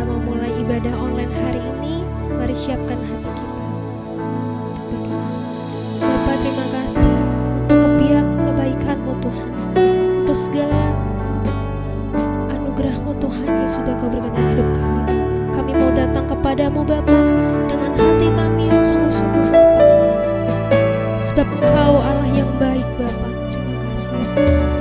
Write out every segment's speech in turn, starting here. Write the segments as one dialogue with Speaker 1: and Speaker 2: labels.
Speaker 1: kita memulai ibadah online hari ini, mari siapkan hati kita untuk berdoa. Bapa, terima kasih untuk kebaikan-Mu Tuhan, untuk segala anugerah-Mu Tuhan yang sudah Kau berikan dalam hidup kami, Bapa. Kami mau datang kepadamu Bapa dengan hati kami yang sungguh-sungguh, Bapa, sebab Engkau Allah yang baik, Bapa. Terima kasih Yesus.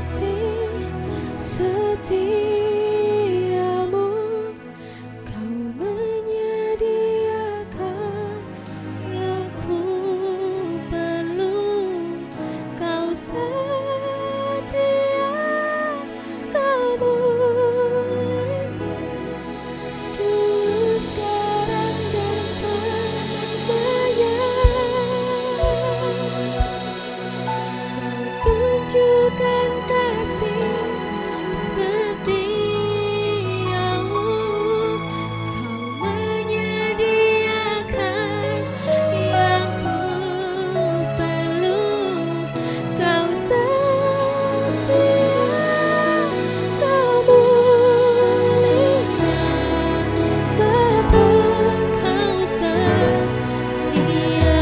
Speaker 1: kasih setiamu, kau menyediakan yang ku perlu. Kau setia, kau mulia, dulu sekarang dan selamanya. Kau tunjukkan kasih setiamu, kau menyediakan yang ku perlu. Kau setia, kau mulia, Bapa, kau setia.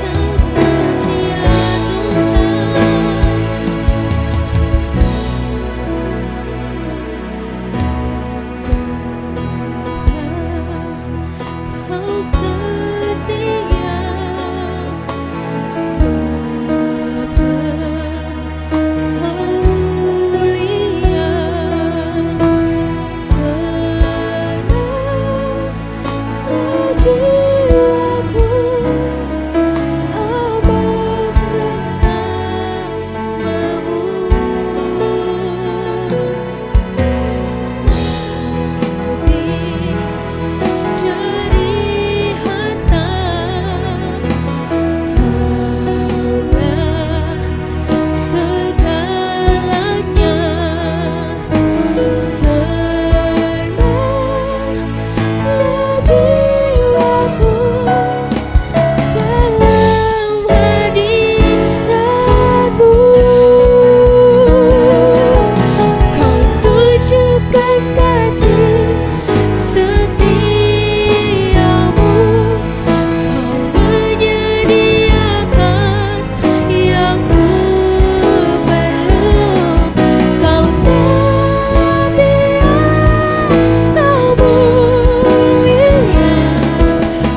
Speaker 1: Kau setia Tuhan. Kau setia, Bapa, kau mulia, tenanglah jiwaku, aman bersamamu. Lebih dari harta, Kaulah segalanya. Tenanglah jiwaku dalam hadirat-Mu. Kau tunjukkan kasih setiamu, kau menyediakan yang ku perlu. Kau setia, kau mulia,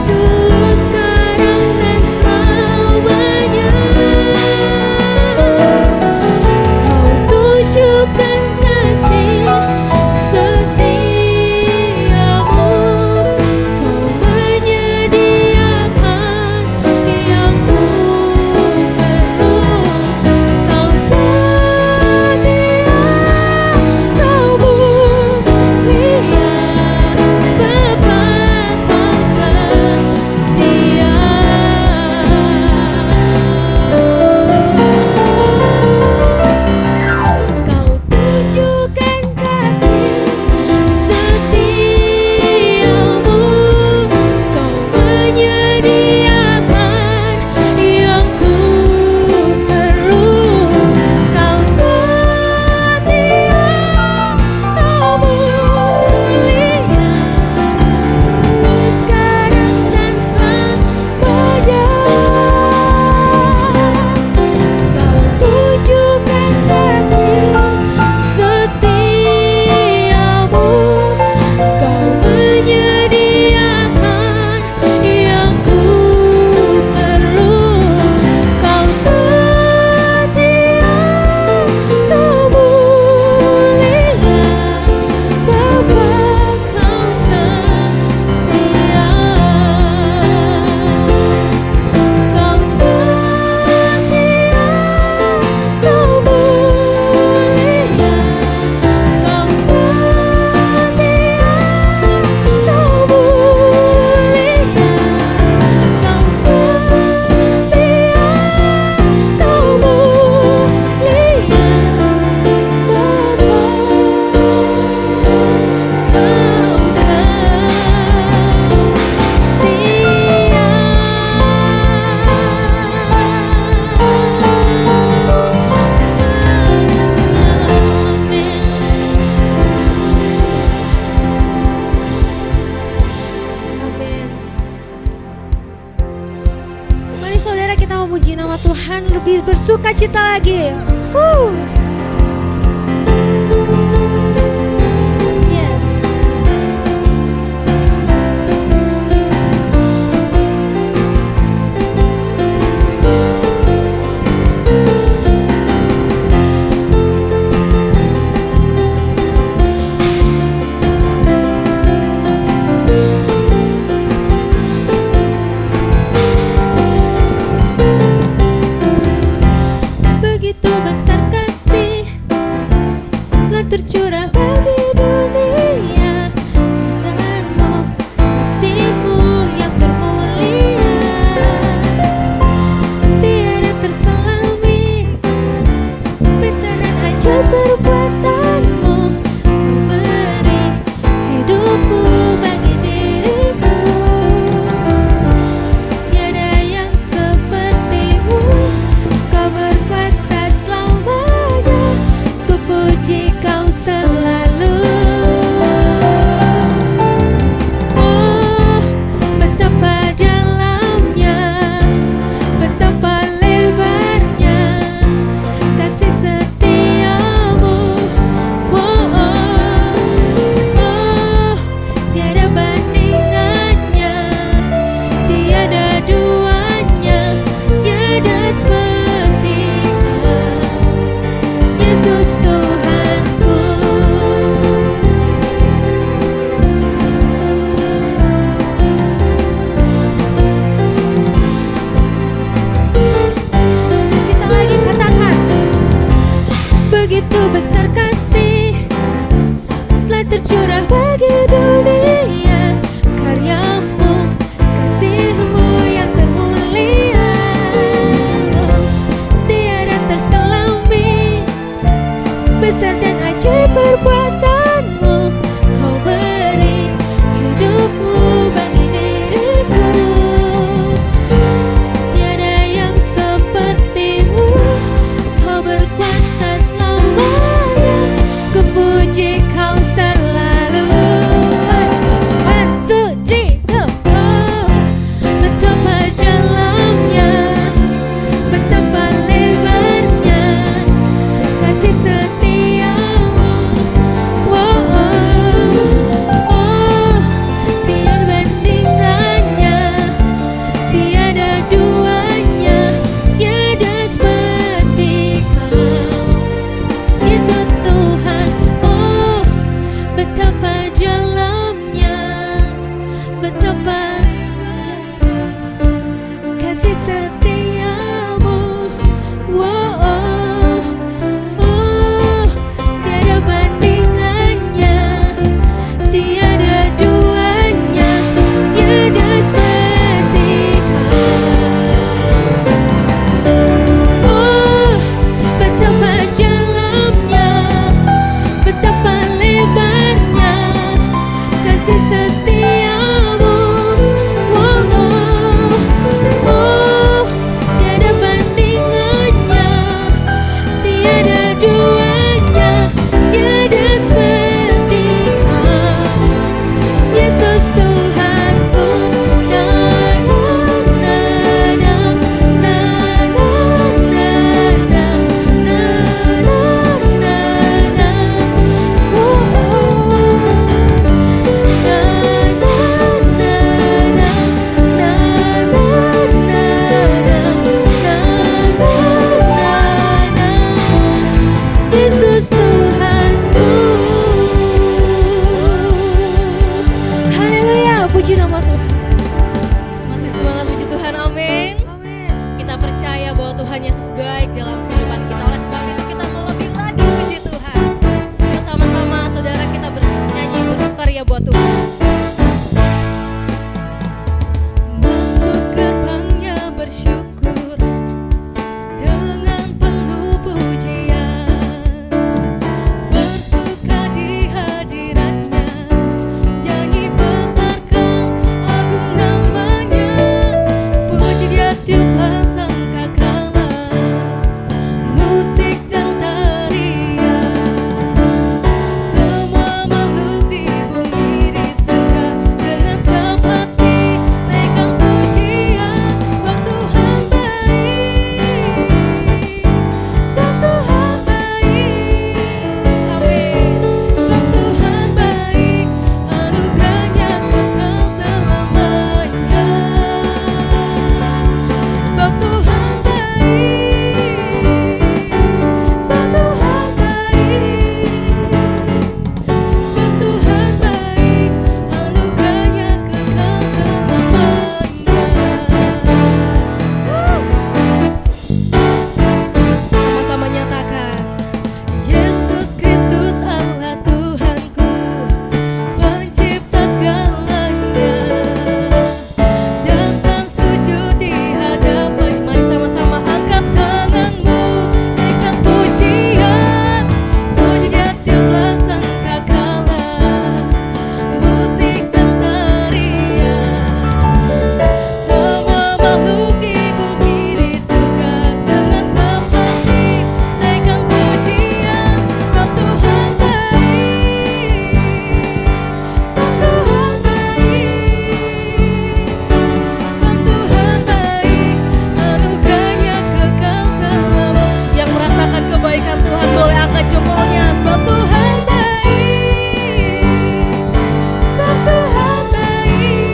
Speaker 1: dulu sekarang dan selamanya. Kau tunjukkan kasih setiamu, kau menyediakan yang ku perlu. Kau setia, kau mulia, Bapa, kau setia. Kau tunjukkan kasih setiamu, kau menyediakan yang ku perlu. Kau setia, kau mulia, dulu sekarang dan selamanya. Kau tunjukkan kasih setiamu, kau menyediakan yang ku perlu. Kau setia, kau mulia, Bapa, kau setia. Kau setia, kau mulia, kau setia, kau mulia, kau setia, kau mulia, Bapa, kau Amin. Mari saudara kita memuji nama Tuhan lebih bersuka cita lagi. Yes.
Speaker 2: percaya bahwa Tuhan Yesus baik dalam kehidupan kita. Oleh sebab itu kita mau lebih lagi puji Tuhan. Yuk sama-sama saudara kita bernyanyi bersukaria buat Tuhan.
Speaker 1: Masuk gerbangnya bersyukur dengan penuh pujian, bersuka di hadiratnya, nyanyi besarkan agung namanya, puji dia tiuplah sangkakala, musik dan tarian, semua makhluk di bumi di surga dengan senang hati naikkan pujian, sebab Tuhan baik, sebab Tuhan baik, amin, sebab Tuhan baik, anugerahnya kekal selamanya, sebab Tuhan baik, sebab Tuhan baik, sebab Tuhan baik, anugerahnya kekal selamanya. Sama-sama nyatakan, Yesus Kristus Allah Tuhanku, pencipta segalanya, datang sujud di hadapan. Mari sama-sama angkat tanganmu, naikkan pujian, puji dia tiuplah sangkakala, musik dan tarian, semua makhluk di bumi di surga dengan senang hati naikkan pujian, sebab Tuhan baik, sebab Tuhan baik, sebab Tuhan baik, anugerahnya kekal selamanya. Yang merasakan kebaikan Tuhan boleh angkat jempolnya, sebab Tuhan baik, sebab Tuhan baik,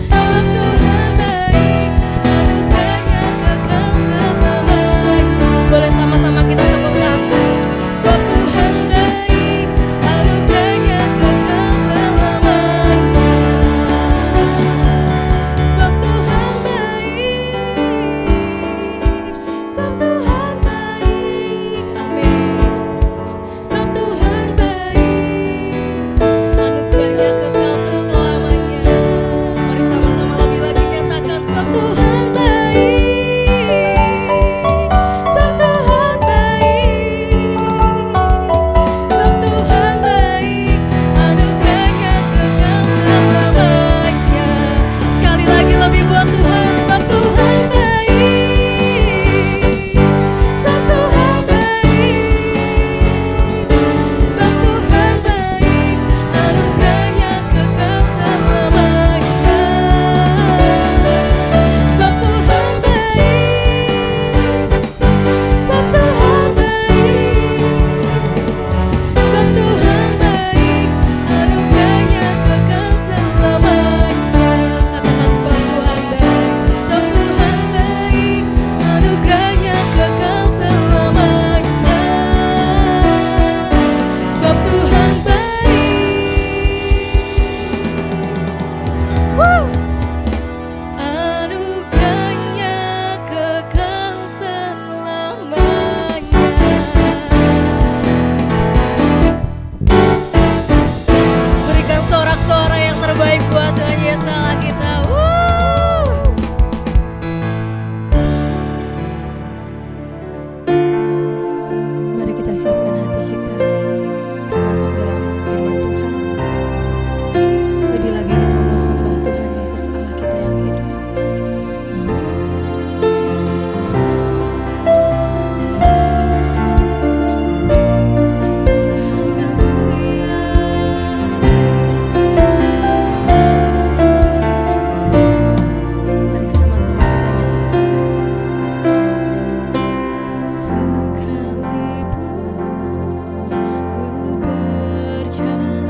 Speaker 1: sebab Tuhan baik, anugerahnya kekal selamanya. Boleh sama-sama kita tepuk tangan, sebab Tuhan baik, anugerahnya kekal selamanya, sebab Tuhan baik, sebab Tuhan baik, amin, sebab Tuhan baik, anugerahnya kekal untuk selamanya. Mari sama-sama lebih lagi nyatakan, sebab Tuhan baik, sebab Tuhan baik, sebab Tuhan baik, anugerahnya kekal selamanya. Sekali lagi lebih buat Tuhan, sebab Tuhan baik, sebab Tuhan baik, sebab Tuhan baik, anugerahnya kekal selamanya, sebab Tuhan baik, sebab Tuhan baik, sebab Tuhan baik, anugerahnya kekal selamanya. Katakan, sebab Tuhan baik, sebab Tuhan baik, anugerahnya kekal selamanya, sebab Tuhan baik, anugerahnya kekal selamanya. Berikan sorak-sorai yang terbaik buat Tuhan Yesus Allah kita. Mari kita siapkan hati kita untuk masuk dalam firman Tuhan. Lebih lagi kita mau sembah Tuhan Yesus Allah kita yang hidup. Mari sama-sama kita nyatakan, sekalipun ku berjalan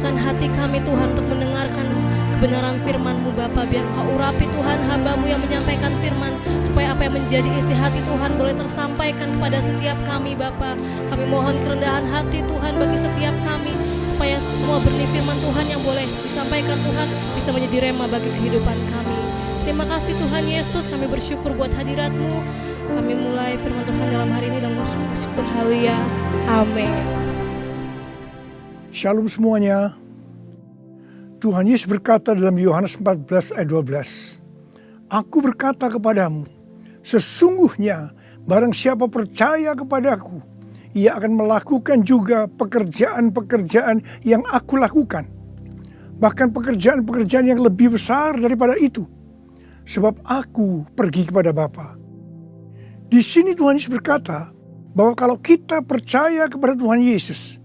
Speaker 2: Bukakan hati kami Tuhan untuk mendengarkan kebenaran firman-Mu Bapa. Biar Kau urapi Tuhan hamba-Mu yang menyampaikan firman, supaya apa yang menjadi isi hati Tuhan boleh tersampaikan kepada setiap kami Bapa. Kami mohon kerendahan hati Tuhan bagi setiap kami, supaya semua benih firman Tuhan yang boleh disampaikan Tuhan bisa menjadi rema bagi kehidupan kami. Terima kasih Tuhan Yesus, kami bersyukur buat hadirat-Mu. Kami mulai firman Tuhan dalam hari ini dan bersyukur. Haleluya. Amin.
Speaker 3: Shalom semuanya. Tuhan Yesus berkata dalam Yohanes 14 ayat 12, Aku berkata kepadamu, sesungguhnya barang siapa percaya kepadaku, ia akan melakukan juga pekerjaan-pekerjaan yang aku lakukan. Bahkan pekerjaan-pekerjaan yang lebih besar daripada itu. Sebab aku pergi kepada Bapa. Di sini Tuhan Yesus berkata bahwa kalau kita percaya kepada Tuhan Yesus,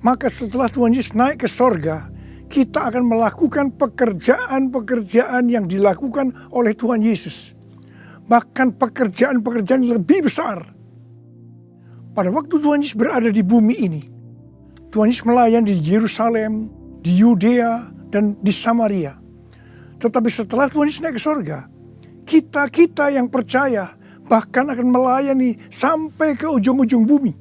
Speaker 3: maka setelah Tuhan Yesus naik ke sorga, kita akan melakukan pekerjaan-pekerjaan yang dilakukan oleh Tuhan Yesus. Bahkan pekerjaan-pekerjaan yang lebih besar. Pada waktu Tuhan Yesus berada di bumi ini, Tuhan Yesus melayani di Yerusalem, di Yudea, dan di Samaria. Tetapi setelah Tuhan Yesus naik ke sorga, kita yang percaya bahkan akan melayani sampai ke ujung-ujung bumi.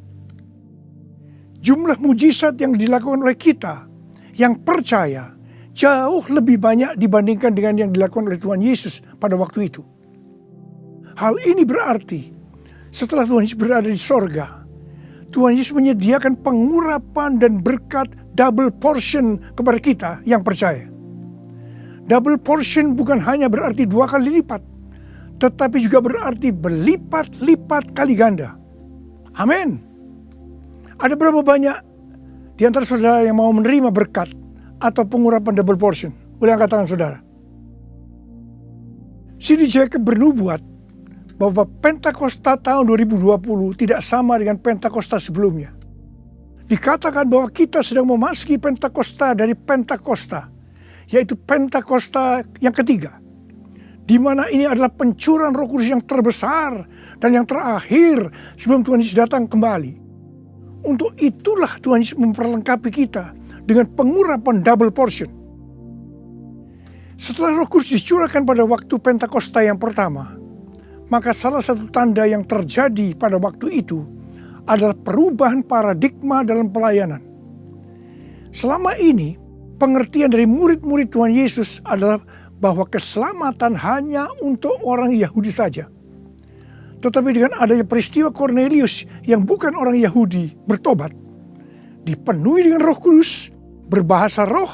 Speaker 3: Jumlah mujizat yang dilakukan oleh kita yang percaya jauh lebih banyak dibandingkan dengan yang dilakukan oleh Tuhan Yesus pada waktu itu. Hal ini berarti setelah Tuhan Yesus berada di sorga, Tuhan Yesus menyediakan pengurapan dan berkat double portion kepada kita yang percaya. Double portion bukan hanya berarti 2 kali lipat, tetapi juga berarti berlipat-lipat kali ganda. Amin. Ada berapa banyak di antara saudara yang mau menerima berkat atau pengurapan double portion? Boleh angkat tangan saudara. C.D. Jacobs bernubuat bahwa Pentakosta tahun 2020 tidak sama dengan Pentakosta sebelumnya. Dikatakan bahwa kita sedang memasuki Pentakosta dari Pentakosta, yaitu Pentakosta yang ketiga, di mana ini adalah pencurahan Roh Kudus yang terbesar dan yang terakhir sebelum Tuhan Yesus datang kembali. Untuk itulah Tuhan Yesus memperlengkapi kita dengan pengurapan double portion. Setelah Roh Kudus dicurahkan pada waktu Pentakosta yang pertama, maka salah satu tanda yang terjadi pada waktu itu adalah perubahan paradigma dalam pelayanan. Selama ini, pengertian dari murid-murid Tuhan Yesus adalah bahwa keselamatan hanya untuk orang Yahudi saja. Tetapi dengan adanya peristiwa Cornelius yang bukan orang Yahudi bertobat, dipenuhi dengan Roh Kudus, berbahasa roh,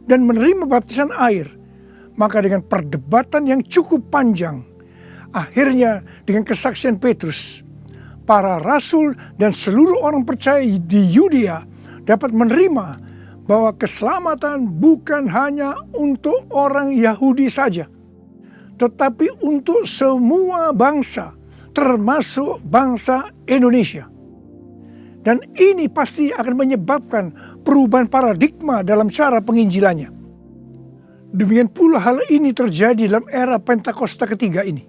Speaker 3: dan menerima baptisan air, maka dengan perdebatan yang cukup panjang, akhirnya dengan kesaksian Petrus, para rasul dan seluruh orang percaya di Yudea dapat menerima bahwa keselamatan bukan hanya untuk orang Yahudi saja, tetapi untuk semua bangsa, termasuk bangsa Indonesia. Dan ini pasti akan menyebabkan perubahan paradigma dalam cara penginjilannya. Demikian pula hal ini terjadi dalam era Pentakosta ketiga ini.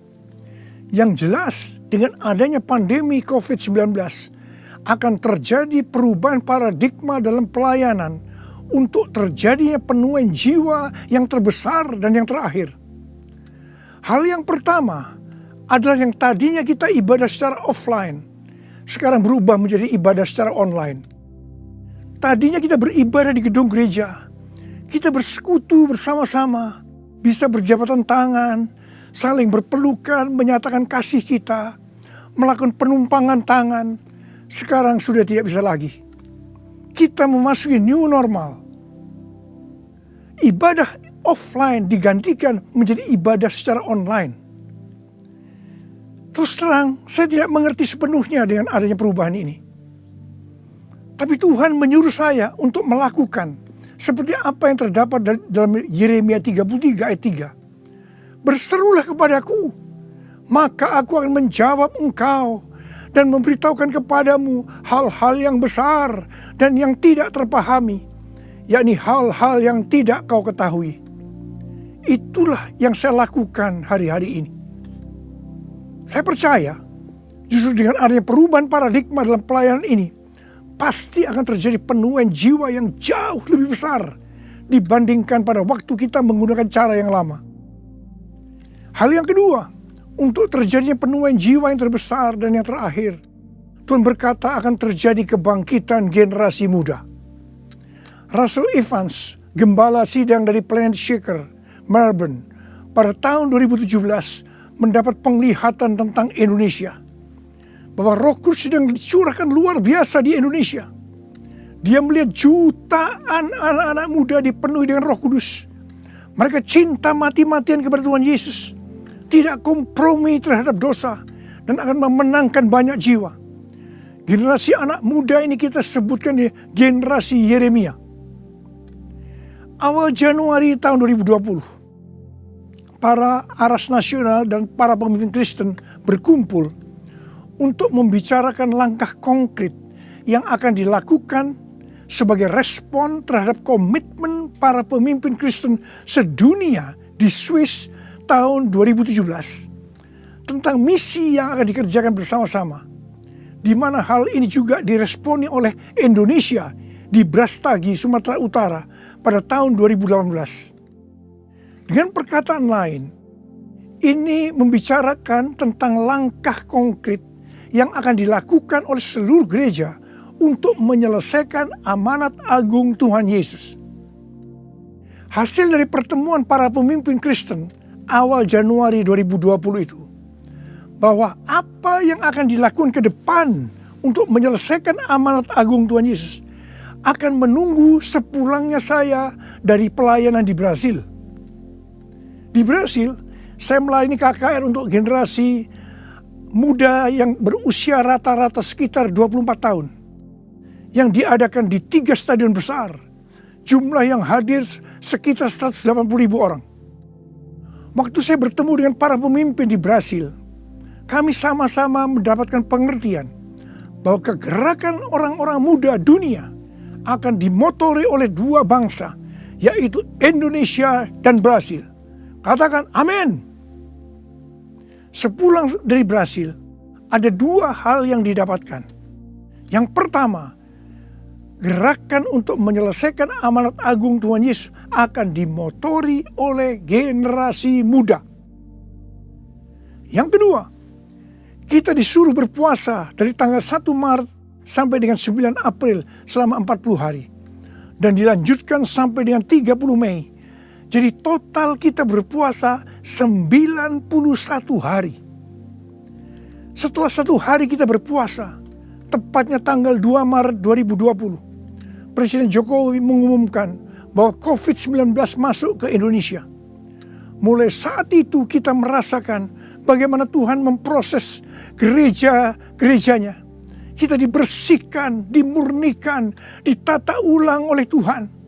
Speaker 3: Yang jelas dengan adanya pandemi COVID-19 akan terjadi perubahan paradigma dalam pelayanan untuk terjadinya penuaian jiwa yang terbesar dan yang terakhir. Hal yang pertama adalah yang tadinya kita ibadah secara offline, sekarang berubah menjadi ibadah secara online. Tadinya kita beribadah di gedung gereja, kita bersekutu bersama-sama, bisa berjabatan tangan, saling berpelukan, menyatakan kasih kita, melakukan penumpangan tangan. Sekarang sudah tidak bisa lagi. Kita memasuki new normal. Ibadah offline digantikan menjadi ibadah secara online. Terus terang, saya tidak mengerti sepenuhnya dengan adanya perubahan ini. Tapi Tuhan menyuruh saya untuk melakukan seperti apa yang terdapat dalam Yeremia 33 ayat 3. Berserulah kepadaku, maka aku akan menjawab engkau dan memberitahukan kepadamu hal-hal yang besar dan yang tidak terpahami, yakni hal-hal yang tidak kau ketahui. Itulah yang saya lakukan hari-hari ini. Saya percaya justru dengan adanya perubahan paradigma dalam pelayanan ini, pasti akan terjadi penuaian jiwa yang jauh lebih besar dibandingkan pada waktu kita menggunakan cara yang lama. Hal yang kedua, untuk terjadinya penuaian jiwa yang terbesar dan yang terakhir, Tuhan berkata akan terjadi kebangkitan generasi muda. Russell Evans, gembala sidang dari Planet Shaker, Melbourne, pada tahun 2017 mendapat penglihatan tentang Indonesia. Bahwa Roh Kudus sedang dicurahkan luar biasa di Indonesia. Dia melihat jutaan anak-anak muda dipenuhi dengan Roh Kudus. Mereka cinta mati-matian kepada Tuhan Yesus. Tidak kompromi terhadap dosa. Dan akan memenangkan banyak jiwa. Generasi anak muda ini kita sebutkan di generasi Yeremia. Awal Januari tahun 2020. Para aras nasional dan para pemimpin Kristen berkumpul untuk membicarakan langkah konkret yang akan dilakukan sebagai respon terhadap komitmen para pemimpin Kristen sedunia di Swiss tahun 2017 tentang misi yang akan dikerjakan bersama-sama, di mana hal ini juga diresponi oleh Indonesia di Brastagi, Sumatera Utara pada tahun 2018. Dengan perkataan lain, ini membicarakan tentang langkah konkret yang akan dilakukan oleh seluruh gereja untuk menyelesaikan amanat agung Tuhan Yesus. Hasil dari pertemuan para pemimpin Kristen awal Januari 2020 itu, bahwa apa yang akan dilakukan ke depan untuk menyelesaikan amanat agung Tuhan Yesus akan menunggu sepulangnya saya dari pelayanan di Brasil. Di Brasil, saya melayani KKR untuk generasi muda yang berusia rata-rata sekitar 24 tahun. Yang diadakan di 3 stadion besar. Jumlah yang hadir sekitar 180.000 orang. Waktu saya bertemu dengan para pemimpin di Brasil, kami sama-sama mendapatkan pengertian bahwa kegerakan orang-orang muda dunia akan dimotori oleh 2 bangsa, yaitu Indonesia dan Brasil. Katakan amin. Sepulang dari Brasil, ada 2 hal yang didapatkan. Yang pertama, gerakan untuk menyelesaikan amanat agung Tuhan Yesus akan dimotori oleh generasi muda. Yang kedua, kita disuruh berpuasa dari tanggal 1 Maret sampai dengan 9 April selama 40 hari. Dan dilanjutkan sampai dengan 30 Mei. Jadi total kita berpuasa 91 hari. Setelah 1 hari kita berpuasa, tepatnya tanggal 2 Maret 2020, Presiden Jokowi mengumumkan bahwa COVID-19 masuk ke Indonesia. Mulai saat itu kita merasakan bagaimana Tuhan memproses gerejanya. Kita dibersihkan, dimurnikan, ditata ulang oleh Tuhan.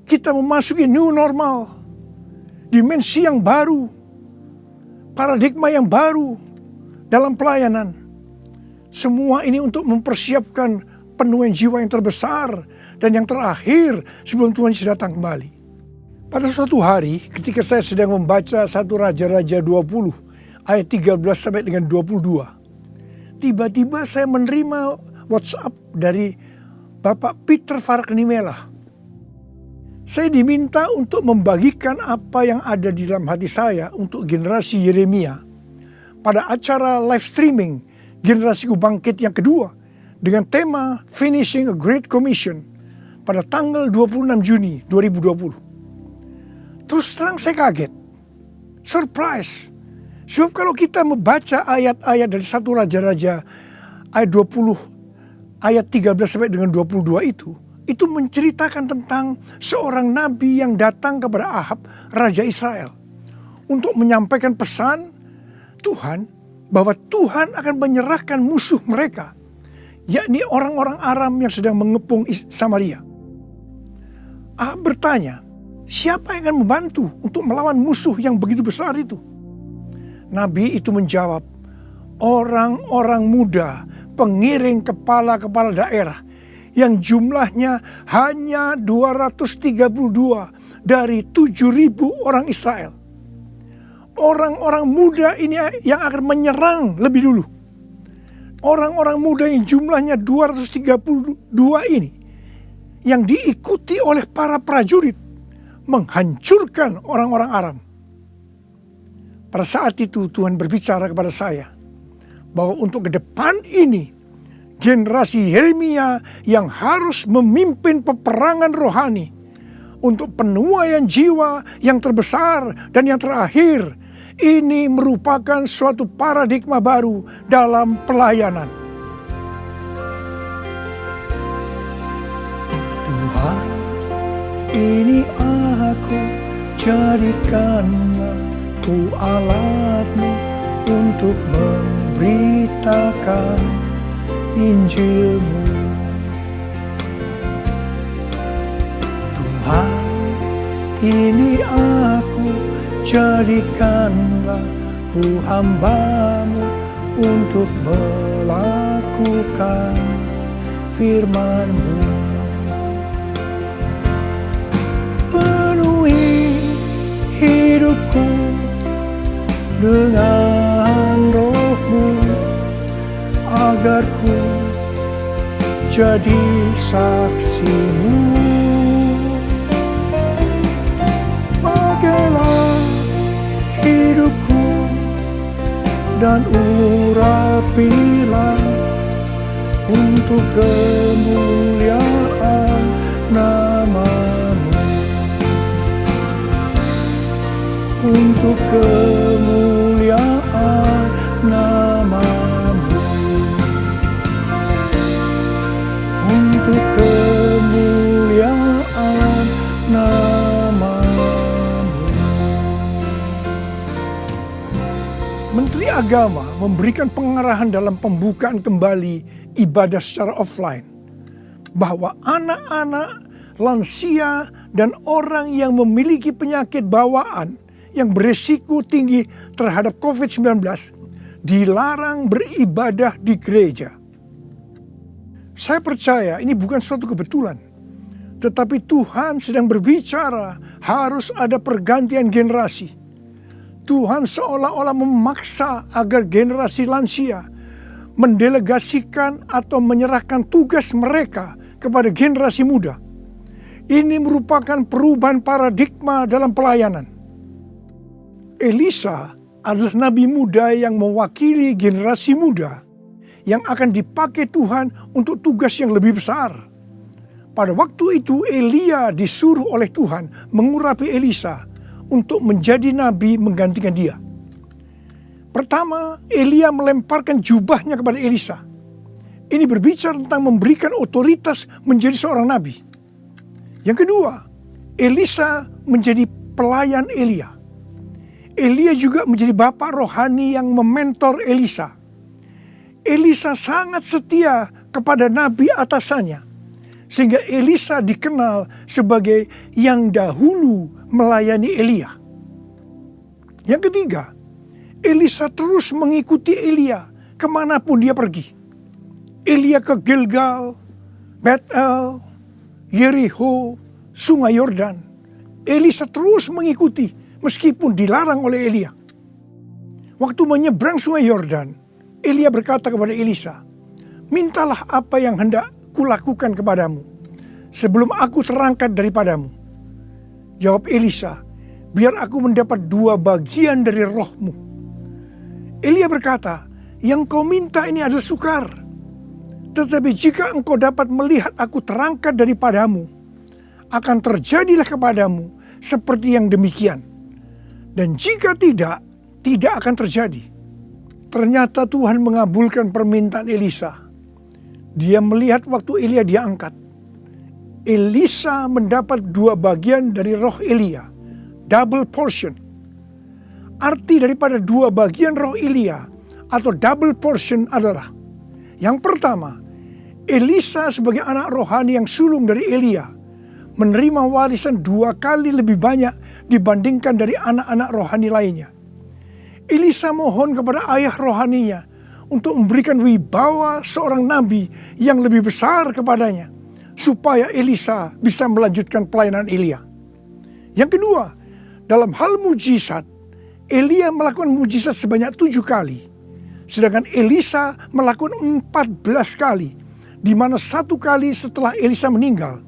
Speaker 3: Kita memasuki new normal, dimensi yang baru, paradigma yang baru dalam pelayanan. Semua ini untuk mempersiapkan penuaian jiwa yang terbesar dan yang terakhir sebelum Tuhan Yesus datang kembali. Pada suatu hari ketika saya sedang membaca 1 Raja-Raja 20 ayat 13 sampai dengan 22. Tiba-tiba saya menerima WhatsApp dari Bapak Peter Faraknimela. Saya diminta untuk membagikan apa yang ada di dalam hati saya untuk generasi Yeremia pada acara live streaming Generasiku Bangkit yang kedua dengan tema Finishing a Great Commission pada tanggal 26 Juni 2020. Terus terang saya kaget, surprise. Sebab kalau kita membaca ayat-ayat dari 1 Raja-Raja ayat 20 ayat 13 sampai dengan 22 itu menceritakan tentang seorang nabi yang datang kepada Ahab, Raja Israel, untuk menyampaikan pesan Tuhan bahwa Tuhan akan menyerahkan musuh mereka, yakni orang-orang Aram yang sedang mengepung Samaria. Ahab bertanya, siapa yang akan membantu untuk melawan musuh yang begitu besar itu? Nabi itu menjawab, orang-orang muda, pengiring kepala-kepala daerah yang jumlahnya hanya 232 dari 7.000 orang Israel. Orang-orang muda ini yang akan menyerang lebih dulu. Orang-orang muda yang jumlahnya 232 ini yang diikuti oleh para prajurit menghancurkan orang-orang Aram. Pada saat itu Tuhan berbicara kepada saya bahwa untuk ke depan ini generasi Yeremia yang harus memimpin peperangan rohani untuk penuaian jiwa yang terbesar dan yang terakhir. Ini merupakan suatu paradigma baru dalam pelayanan. Tuhan, ini aku, jadikanlah ku alatmu untuk memberitakan Injilmu. Tuhan, ini aku, jadikanlah ku hamba-Mu untuk melakukan firman-Mu. Penuhi hidupku dengan Roh-Mu, agar ku jadi saksi-Mu. Pakailah hidupku dan urapilah untuk kemuliaan nama-Mu, untuk kemuliaan nama-Mu, untuk kemuliaan nama-Mu. Menteri Agama memberikan pengarahan dalam pembukaan kembali ibadah secara offline bahwa anak-anak, lansia, dan orang yang memiliki penyakit bawaan yang berisiko tinggi terhadap COVID-19 dilarang beribadah di gereja. Saya percaya ini bukan suatu kebetulan, tetapi Tuhan sedang berbicara harus ada pergantian generasi. Tuhan seolah-olah memaksa agar generasi lansia mendelegasikan atau menyerahkan tugas mereka kepada generasi muda. Ini merupakan perubahan paradigma dalam pelayanan. Elisa adalah nabi muda yang mewakili generasi muda yang akan dipakai Tuhan untuk tugas yang lebih besar. Pada waktu itu Elia disuruh oleh Tuhan mengurapi Elisa untuk menjadi nabi menggantikan dia. Pertama, Elia melemparkan jubahnya kepada Elisa. Ini berbicara tentang memberikan otoritas menjadi seorang nabi. Yang kedua, Elisa menjadi pelayan Elia. Elia juga menjadi bapak rohani yang mementor Elisa. Elisa sangat setia kepada nabi atasannya, sehingga Elisa dikenal sebagai yang dahulu melayani Elia. Yang ketiga, Elisa terus mengikuti Elia kemanapun dia pergi. Elia ke Gilgal, Betel, Yeriho, Sungai Yordan. Elisa terus mengikuti meskipun dilarang oleh Elia. Waktu menyeberang Sungai Yordan, Elia berkata kepada Elisa, "Mintalah apa yang hendak kulakukan kepadamu sebelum aku terangkat daripadamu." Jawab Elisa, "Biar aku mendapat 2 bagian dari rohmu." Elia berkata, "Yang kau minta ini adalah sukar. Tetapi jika engkau dapat melihat aku terangkat daripadamu, akan terjadilah kepadamu seperti yang demikian. Dan jika tidak, tidak akan terjadi." Ternyata Tuhan mengabulkan permintaan Elisa. Dia melihat waktu Elia diangkat, Elisa mendapat 2 bagian dari roh Elia, double portion. Arti daripada 2 bagian roh Elia atau double portion adalah, yang pertama, Elisa sebagai anak rohani yang sulung dari Elia menerima warisan 2 kali lebih banyak dibandingkan dari anak-anak rohani lainnya. Elisa mohon kepada ayah rohaninya untuk memberikan wibawa seorang nabi yang lebih besar kepadanya, supaya Elisa bisa melanjutkan pelayanan Elia. Yang kedua, dalam hal mujizat, Elia melakukan mujizat sebanyak 7 kali, sedangkan Elisa melakukan 14 kali, di mana 1 kali setelah Elisa meninggal,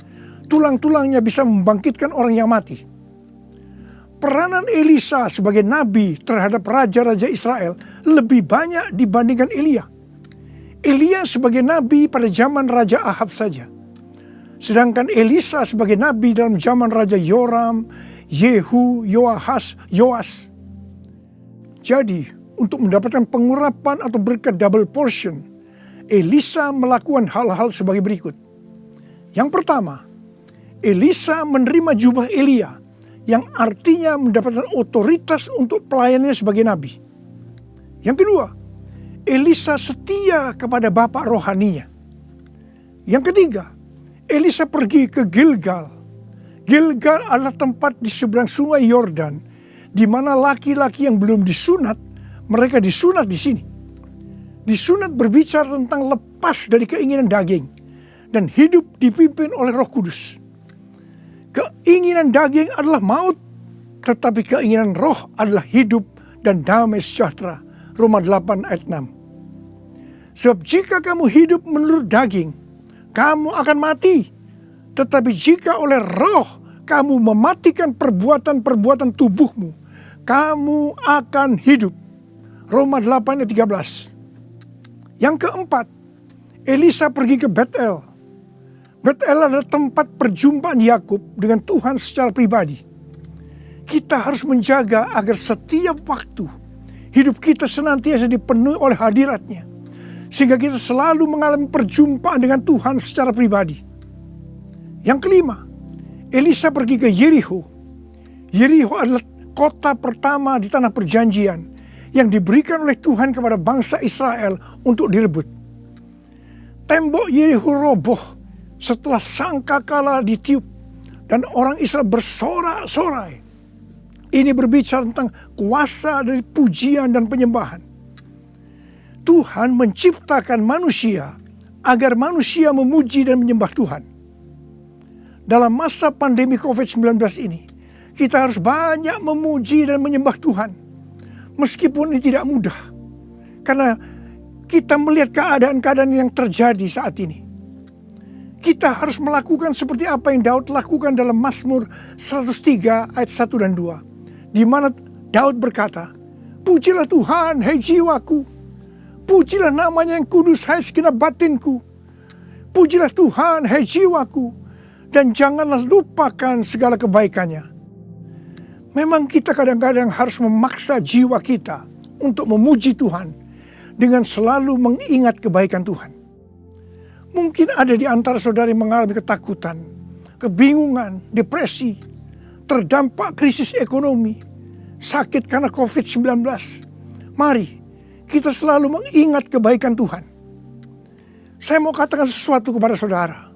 Speaker 3: tulang-tulangnya bisa membangkitkan orang yang mati. Peranan Elisa sebagai nabi terhadap raja-raja Israel lebih banyak dibandingkan Elia. Elia sebagai nabi pada zaman Raja Ahab saja. Sedangkan Elisa sebagai nabi dalam zaman Raja Yoram, Yehu, Yoas. Jadi, untuk mendapatkan pengurapan atau berkat double portion, Elisa melakukan hal-hal sebagai berikut. Yang pertama, Elisa menerima jubah Elia, yang artinya mendapatkan otoritas untuk pelayanannya sebagai nabi. Yang kedua, Elisa setia kepada bapak rohaninya. Yang ketiga, Elisa pergi ke Gilgal. Gilgal adalah tempat di seberang sungai Yordan, di mana laki-laki yang belum disunat, mereka disunat di sini. Disunat berbicara tentang lepas dari keinginan daging dan hidup dipimpin oleh Roh Kudus. Keinginan daging adalah maut, tetapi keinginan roh adalah hidup dan damai sejahtera. Roma 8 ayat 6. Sebab jika kamu hidup menurut daging, kamu akan mati. Tetapi jika oleh roh kamu mematikan perbuatan-perbuatan tubuhmu, kamu akan hidup. Roma 8 ayat 13. Yang keempat, Elisa pergi ke Betel. Betel adalah tempat perjumpaan Yakub dengan Tuhan secara pribadi. Kita harus menjaga agar setiap waktu hidup kita senantiasa dipenuhi oleh hadirat-Nya, sehingga kita selalu mengalami perjumpaan dengan Tuhan secara pribadi. Yang kelima, Elisa pergi ke Yeriho. Yeriho adalah kota pertama di tanah perjanjian yang diberikan oleh Tuhan kepada bangsa Israel untuk direbut. Tembok Yeriho roboh setelah sangkakala ditiup dan orang Israel bersorak-sorai. Ini berbicara tentang kuasa dari pujian dan penyembahan. Tuhan menciptakan manusia agar manusia memuji dan menyembah Tuhan. Dalam masa pandemi COVID-19 ini, kita harus banyak memuji dan menyembah Tuhan. Meskipun ini tidak mudah, karena kita melihat keadaan-keadaan yang terjadi saat ini. Kita harus melakukan seperti apa yang Daud lakukan dalam Mazmur 103 ayat 1 dan 2. Di mana Daud berkata, "Pujilah Tuhan, hai jiwaku. Pujilah namanya yang kudus, hai segenap batinku. Pujilah Tuhan, hai jiwaku. Dan janganlah lupakan segala kebaikannya." Memang kita kadang-kadang harus memaksa jiwa kita untuk memuji Tuhan dengan selalu mengingat kebaikan Tuhan. Mungkin ada di antara saudara yang mengalami ketakutan, kebingungan, depresi, terdampak krisis ekonomi, sakit karena COVID-19. Mari kita selalu mengingat kebaikan Tuhan. Saya mau katakan sesuatu kepada saudara.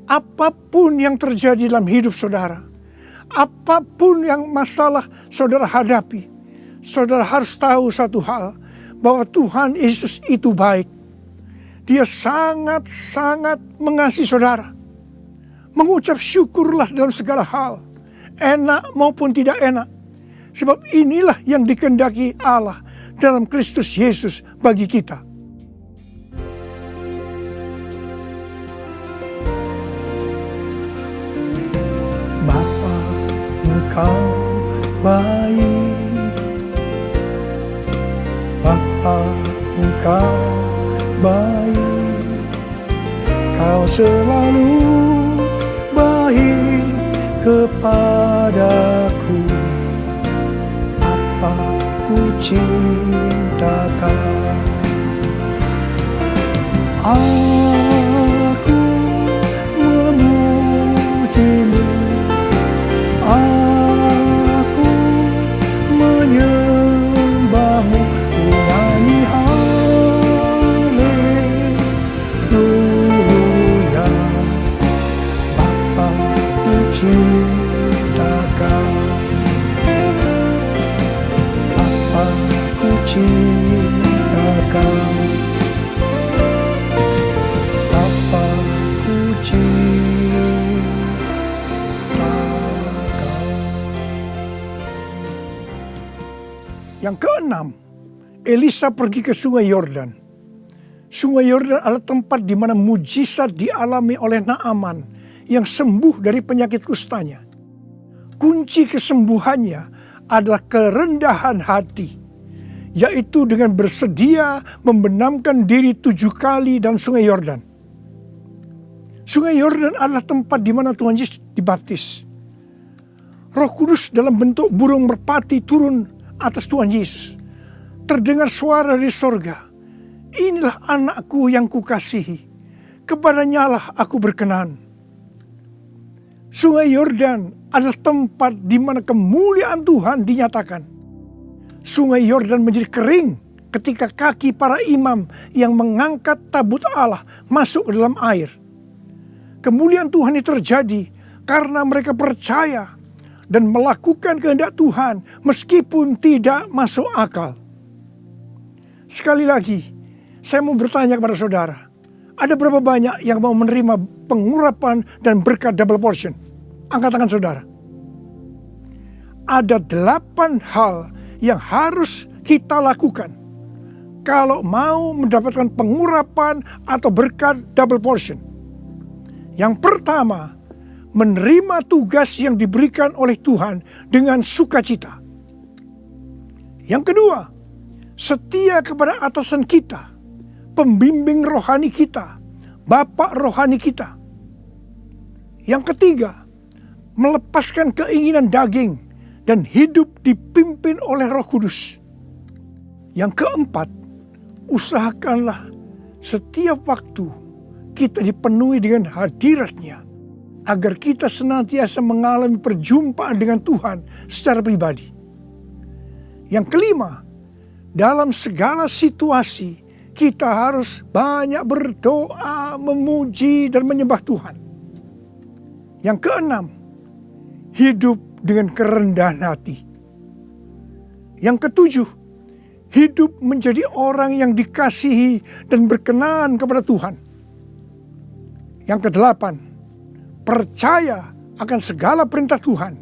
Speaker 3: Apapun yang terjadi dalam hidup saudara, apapun yang masalah saudara hadapi, saudara harus tahu satu hal, bahwa Tuhan Yesus itu baik. Dia sangat-sangat mengasihi saudara. Mengucap syukurlah dalam segala hal, enak maupun tidak enak. Sebab inilah yang dikehendaki Allah dalam Kristus Yesus bagi kita. Bapa, Engkau baik. Bapa, Engkau baik. Kau selalu baik kepadaku. Apa ku cinta Kau. Aku memujimu. Aku menyembahmu. Ku nyanyi cinta Kau. Apa ku cinta Kau. Apa ku cinta Kau. Yang keenam, Elisa pergi ke sungai Yordan. Sungai Yordan adalah tempat di mana mujizat dialami oleh Naaman yang sembuh dari penyakit kustanya. kunci kesembuhannya adalah kerendahan hati, yaitu dengan bersedia membenamkan diri 7 kali dalam sungai Yordan. Sungai Yordan adalah tempat di mana Tuhan Yesus dibaptis. Roh Kudus dalam bentuk burung merpati turun atas Tuhan Yesus. Terdengar suara dari sorga, "Inilah anakku yang kukasihi, kepadanya lah aku berkenan." Sungai Yordan adalah tempat di mana kemuliaan Tuhan dinyatakan. Sungai Yordan menjadi kering ketika kaki para imam yang mengangkat tabut Allah masuk ke dalam air. Kemuliaan Tuhan ini terjadi karena mereka percaya dan melakukan kehendak Tuhan meskipun tidak masuk akal. Sekali lagi, saya mau bertanya kepada saudara, ada berapa banyak yang mau menerima pengurapan dan berkat double portion? Angkat tangan saudara. Ada 8 hal yang harus kita lakukan kalau mau mendapatkan pengurapan atau berkat double portion. Yang pertama, menerima tugas yang diberikan oleh Tuhan dengan sukacita. Yang kedua, setia kepada atasan kita, pembimbing rohani kita, bapak rohani kita. Yang ketiga, melepaskan keinginan daging dan hidup dipimpin oleh Roh Kudus. Yang keempat, usahakanlah setiap waktu kita dipenuhi dengan hadirat-Nya, agar kita senantiasa mengalami perjumpaan dengan Tuhan secara pribadi. Yang kelima, dalam segala situasi kita harus banyak berdoa, memuji dan menyembah Tuhan. Yang keenam, hidup dengan kerendahan hati. Yang ketujuh, hidup menjadi orang yang dikasihi dan berkenan kepada Tuhan. Yang kedelapan, percaya akan segala perintah Tuhan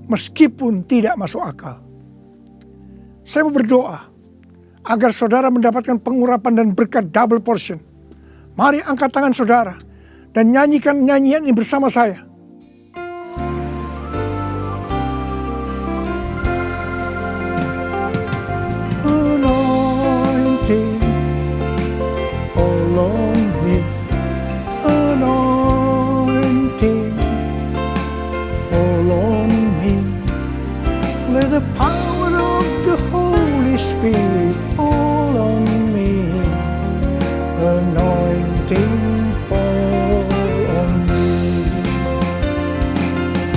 Speaker 3: meskipun tidak masuk akal. Saya mau berdoa agar saudara mendapatkan pengurapan dan berkat double portion. Mari angkat tangan saudara dan nyanyikan nyanyian ini bersama saya. Anointing fall on me. Anointing fall on me. Let the power of the Holy Spirit fall on me. Anointing fall on me.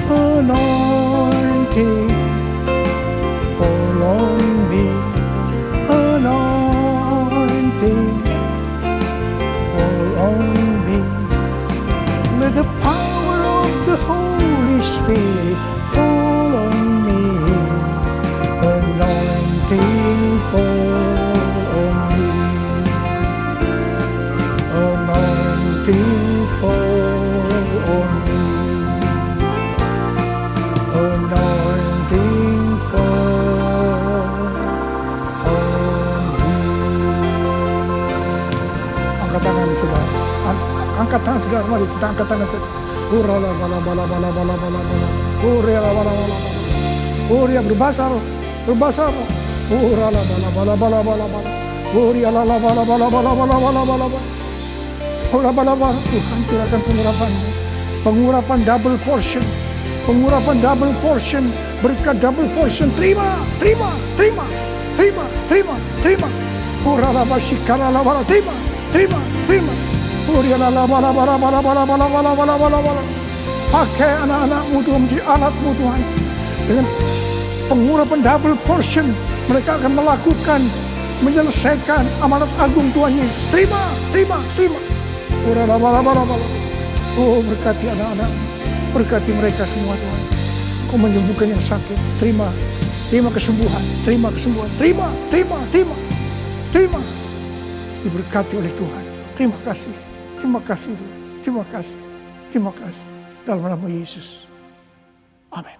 Speaker 3: Anointing fall on me. Anointing fall on me. Let the power of the Holy Spirit fall on me. Anointing fall on me. Anointing fall on me. Anointing fall on me. Angkat tangan saudara. Angkat tangan saudara, mari kita angkat tangan saudara. Urala bala bala bala bala bala bala. Urala bala bala bala. Uria berbahasa roh, berbahasa roh. Urala bala bala bala bala bala. Urala bala bala bala bala bala bala bala. Urala bala bala. Tuhan curahkan pengurapan-Mu. Pengurapan double portion. Pengurapan double portion. Berkat double portion. Terima, terima, terima, terima, terima, terima. Urala basikala bala, terima, terima, terima. Pakai anak-anak-Mu Tuhan, menjadi alat-Mu Tuhan. Dengan pengurapan double portion, mereka akan melakukan, menyelesaikan amanat agung Tuhan Yesus. Terima, terima, terima. Oh, berkati anak-anak, berkati mereka semua Tuhan. Kau menyembuhkan yang sakit. Terima, terima kesembuhan, terima kesembuhan. Terima, terima, terima, terima. Diberkati oleh Tuhan. Terima kasih. Terima kasih Tuhan. Terima kasih. Terima kasih. Dalam nama Yesus. Amin.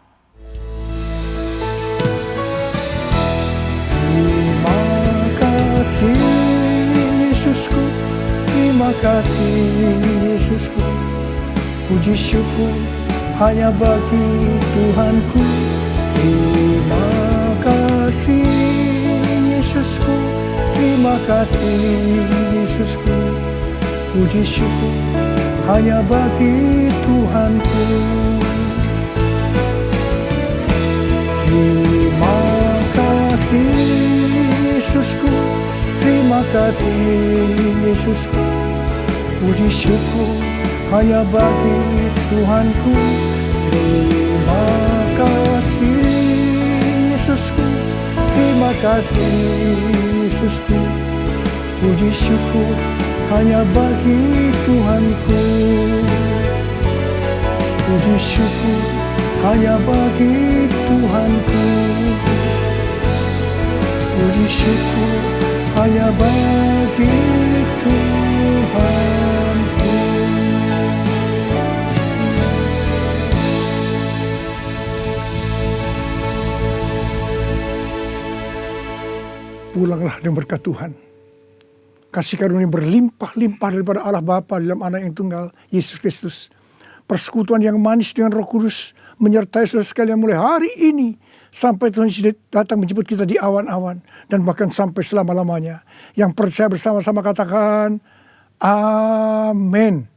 Speaker 3: Terima kasih Yesusku. Terima kasih Yesusku. Puji syukur hanya bagi Tuhanku. Terima kasih Yesusku, terima kasih Yesusku. Puji syukur hanya bagi Tuhanku. Terima kasih Yesusku, terima kasih Yesusku. Puji syukur hanya bagi Tuhanku. Terima kasih Yesusku, terima kasih Yesusku. Puji syukur hanya bagi Tuhanku. Puji syukur hanya bagi Tuhanku. Puji syukur hanya bagi Tuhanku. Pulanglah dengan berkat Tuhan. Kasih karunia berlimpah-limpah daripada Allah Bapa dalam Anak yang tunggal, Yesus Kristus. Persekutuan yang manis dengan Roh Kudus menyertai saudara sekalian mulai hari ini sampai Tuhan Yesus datang menjemput kita di awan-awan dan bahkan sampai selama-lamanya. Yang percaya bersama-sama katakan amin.